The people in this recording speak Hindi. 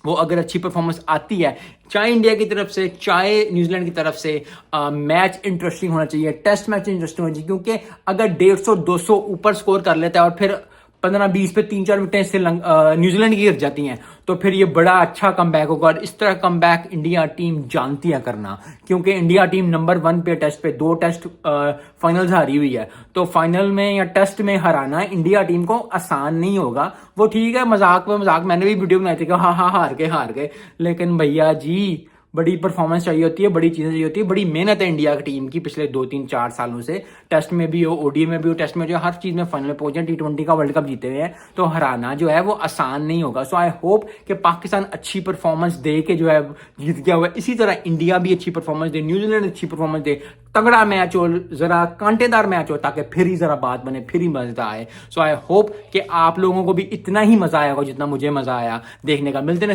वो अगर अच्छी परफॉर्मेंस आती है, चाहे इंडिया की तरफ से चाहे न्यूजीलैंड की तरफ से, मैच इंटरेस्टिंग होना चाहिए, टेस्ट मैच इंटरेस्टिंग होना चाहिए, क्योंकि अगर 150-200 ऊपर स्कोर कर लेता है और फिर 15-20 पे 3-4 विकेटें से न्यूजीलैंड की गिर जाती हैं, तो फिर ये बड़ा अच्छा कमबैक होगा। और इस तरह कमबैक इंडिया टीम जानती है करना, क्योंकि इंडिया टीम नंबर 1 पे टेस्ट पे 2 टेस्ट फाइनल्स हारी हुई है, तो फाइनल में या टेस्ट में हराना इंडिया टीम को आसान नहीं होगा। वो ठीक है, मजाक में मजाक, मैंने भी वीडियो बनाई थी कि हाँ हाँ हार गए, लेकिन भैया जी बड़ी परफॉर्मेंस चाहिए होती है, बड़ी चीजें चाहिए होती है, बड़ी मेहनत है इंडिया की टीम की पिछले 2-3-4 सालों से। टेस्ट में भी हो, ओडीआई में भी हो, टेस्ट में जो हर चीज में फाइनल पहुंचे, T20 का वर्ल्ड कप जीते हुए हैं, तो हराना जो है वो आसान नहीं होगा। सो आई होप कि पाकिस्तान अच्छी परफॉर्मेंस दे के जो है जीत गया हुआ है, इसी तरह इंडिया भी अच्छी परफॉर्मेंस दे, न्यूजीलैंड अच्छी परफॉर्मेंस दे, तगड़ा मैच हो, जरा कांटेदार मैच हो, ताकि फिर ही जरा बात बने, फिर ही मजा आए। सो आई होप कि आप लोगों को भी इतना ही मजा आएगा जितना मुझे मजा आया देखने का। मिलते हैं